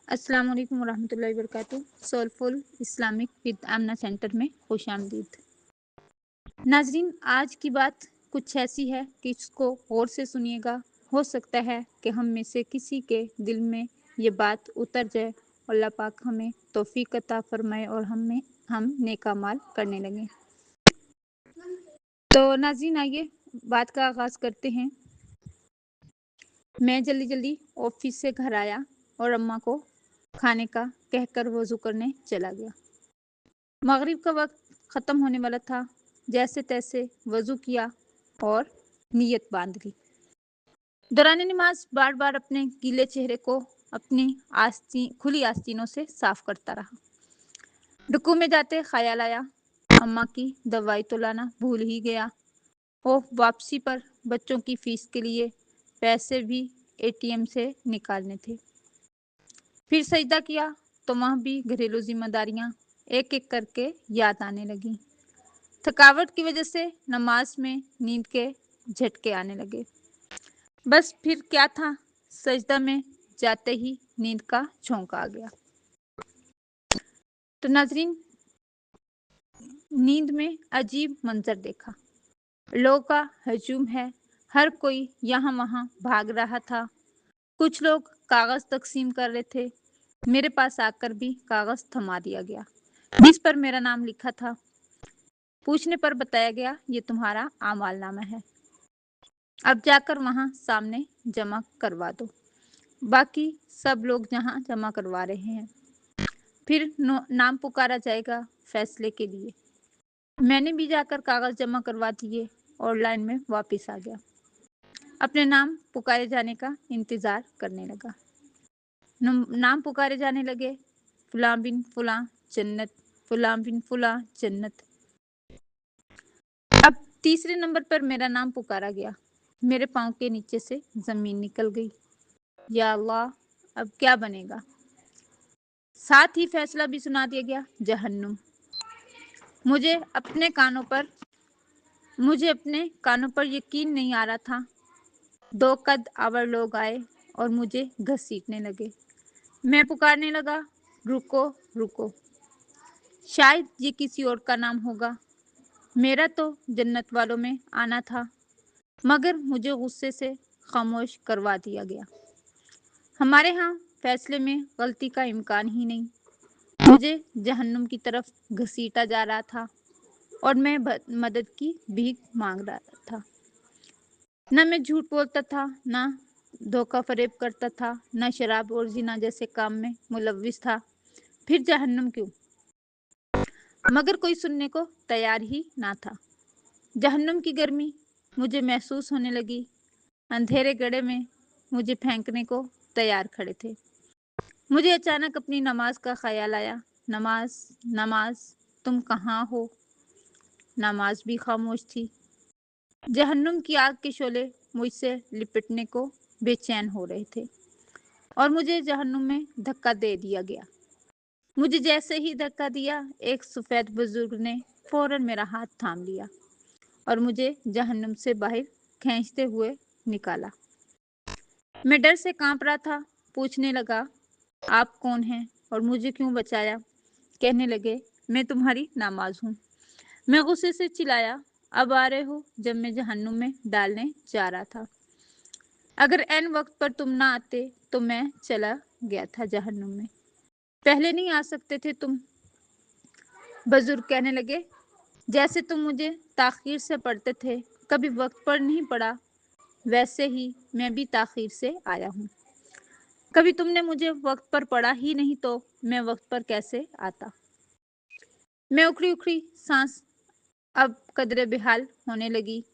अस्सलाम वालेकुम वरहमतुल्लाहि वबरकातुहू। Soulful Islamic with Amna centre में खुश आमदीद। नाजरीन, आज की बात कुछ ऐसी है कि इसको गौर से सुनिएगा। हो सकता है कि हम में से किसी के दिल में ये बात उतर जाए। अल्लाह पाक हमें तौफीक अता फरमाए और हम नेक अमाल करने लगें। तो नाजरीन, आइए बात का आगाज़ करते हैं। मैं जल्दी जल्दी ऑफिस से घर आया और अम्मा को खाने का कहकर वज़ू करने चला गया। मगरिब का वक्त ख़त्म होने वाला था। जैसे तैसे वज़ू किया और नीयत बांध ली। दौरान नमाज बार बार अपने गीले चेहरे को अपनी खुली आस्तीनों से साफ करता रहा। रुकू में जाते ख्याल आया, अम्मा की दवाई तो लाना भूल ही गया। ओह, वापसी पर बच्चों की फीस के लिए पैसे भी एटीएम से निकालने थे। फिर सजदा किया तो वहाँ भी घरेलू जिम्मेदारियाँ एक एक करके याद आने लगी। थकावट की वजह से नमाज में नींद के झटके आने लगे। बस फिर क्या था, सजदा में जाते ही नींद का झोंका आ गया। तो नाजरीन, नींद में अजीब मंजर देखा। लोगों का हजूम है, हर कोई यहाँ वहाँ भाग रहा था। कुछ लोग कागज तकसीम कर रहे थे। मेरे पास आकर भी कागज थमा दिया गया जिस पर मेरा नाम लिखा था। पूछने पर बताया गया, ये तुम्हारा आमालनामा है, अब जाकर वहां सामने जमा करवा दो। बाकी सब लोग जहां जमा करवा रहे हैं। फिर नाम पुकारा जाएगा फैसले के लिए। मैंने भी जाकर कागज जमा करवा दिए और लाइन में वापस आ गया। अपने नाम पुकारे जाने का इंतजार करने लगा। नाम पुकारे जाने लगे, फुलां बिन फुलां जन्नत, फुलां बिन फुलां जन्नत। अब तीसरे नंबर पर मेरा नाम पुकारा गया। मेरे पाँव के नीचे से जमीन निकल गई। या अल्लाह, अब क्या बनेगा। साथ ही फैसला भी सुना दिया गया, जहन्नुम। मुझे अपने कानों पर यकीन नहीं आ रहा था। 2 कद आवर लोग आए और मुझे घसीटने लगे। मैं पुकारने लगा, रुको रुको, शायद ये किसी और का नाम होगा। मेरा तो जन्नत वालों में आना था, मगर मुझे गुस्से से खामोश करवा दिया गया। हमारे यहाँ फैसले में गलती का इम्कान ही नहीं। मुझे जहन्नुम की तरफ घसीटा जा रहा था और मैं मदद की भीख मांग रहा था। न मैं झूठ बोलता था, न धोखा फरेब करता था, न शराब और जिना जैसे काम में मुलव्विस था। फिर जहन्नुम क्यों? मगर कोई सुनने को तैयार ही ना था। जहन्नुम की गर्मी मुझे महसूस होने लगी। अंधेरे गड्ढे में मुझे फेंकने को तैयार खड़े थे। मुझे अचानक अपनी नमाज का ख्याल आया। नमाज, नमाज, तुम कहाँ हो? नमाज भी खामोश थी। जहन्नुम की आग के शोले मुझसे लिपटने को बेचैन हो रहे थे और मुझे जहन्नुम में धक्का दे दिया गया। मुझे जैसे ही धक्का दिया, एक सफेद बुजुर्ग ने फौरन मेरा हाथ थाम लिया और मुझे जहन्नुम से बाहर खींचते हुए निकाला। मैं डर से कांप रहा था। पूछने लगा, आप कौन हैं और मुझे क्यों बचाया? कहने लगे, मैं तुम्हारी नमाज हूँ। मैं गुस्से से चिल्लाया, अब आ रहे हो जब मैं जहन्नुम में डालने जा रहा था। अगर ऐन वक्त पर तुम ना आते तो मैं चला गया था जहन्नुम में। पहले नहीं आ सकते थे तुम? बुजुर्ग कहने लगे, जैसे तुम मुझे ताखीर से पढ़ते थे, कभी वक्त पर नहीं पढ़ा, वैसे ही मैं भी ताखीर से आया हूँ। कभी तुमने मुझे वक्त पर पढ़ा ही नहीं तो मैं वक्त पर कैसे आता? मैं उखड़ी उखड़ी सांस अब कदरे बेहाल होने लगी।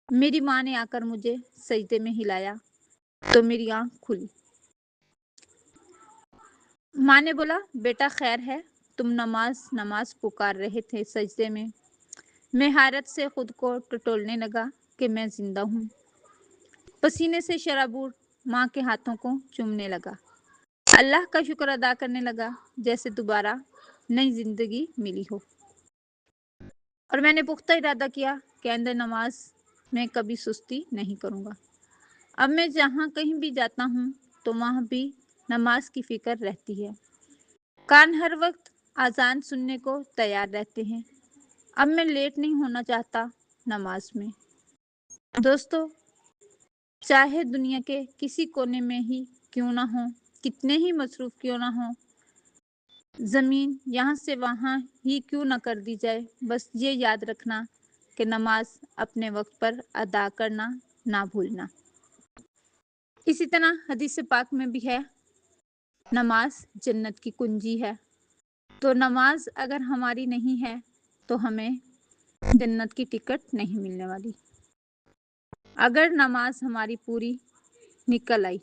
मेरी माँ ने आकर मुझे सजदे में हिलाया तो मेरी आंख खुली। माँ ने बोला, बेटा खैर है, तुम नमाज नमाज पुकार रहे थे सजदे में। मैं हैरत से खुद को टटोलने लगा कि मैं जिंदा हूँ। पसीने से शराबूर माँ के हाथों को चूमने लगा। अल्लाह का शुक्र अदा करने लगा जैसे दोबारा नई जिंदगी मिली हो। और मैंने पुख्ता इरादा किया कि आइंदा नमाज में कभी सुस्ती नहीं करूँगा। अब मैं जहाँ कहीं भी जाता हूँ तो वहाँ भी नमाज की फिक्र रहती है। कान हर वक्त आजान सुनने को तैयार रहते हैं। अब मैं लेट नहीं होना चाहता नमाज में। दोस्तों, चाहे दुनिया के किसी कोने में ही क्यों ना हो, कितने ही मसरूफ क्यों ना हो, ज़मीन यहाँ से वहाँ ही क्यों ना कर दी जाए, बस ये याद रखना कि नमाज अपने वक्त पर अदा करना ना भूलना। इसी तरह हदीस पाक में भी है, नमाज जन्नत की कुंजी है। तो नमाज अगर हमारी नहीं है तो हमें जन्नत की टिकट नहीं मिलने वाली। अगर नमाज हमारी पूरी निकल आई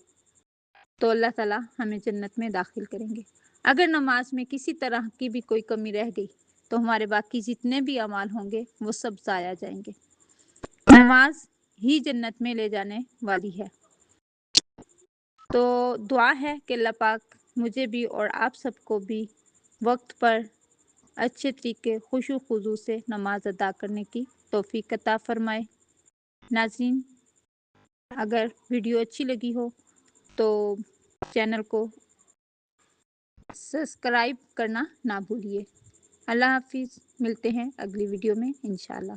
तो अल्लाह ताला हमें जन्नत में दाखिल करेंगे। अगर नमाज में किसी तरह की भी कोई कमी रह गई तो हमारे बाकी जितने भी अमाल होंगे वो सब ज़ाया जाएंगे। नमाज ही जन्नत में ले जाने वाली है। तो दुआ है कि अल्लाह पाक मुझे भी और आप सबको भी वक्त पर अच्छे तरीके खुशू खुजू से नमाज अदा करने की तौफीक अता फरमाए। नाज़रीन, अगर वीडियो अच्छी लगी हो तो चैनल को सब्सक्राइब करना ना भूलिए। अल्लाह हाफिज़, मिलते हैं अगली वीडियो में इंशाल्लाह।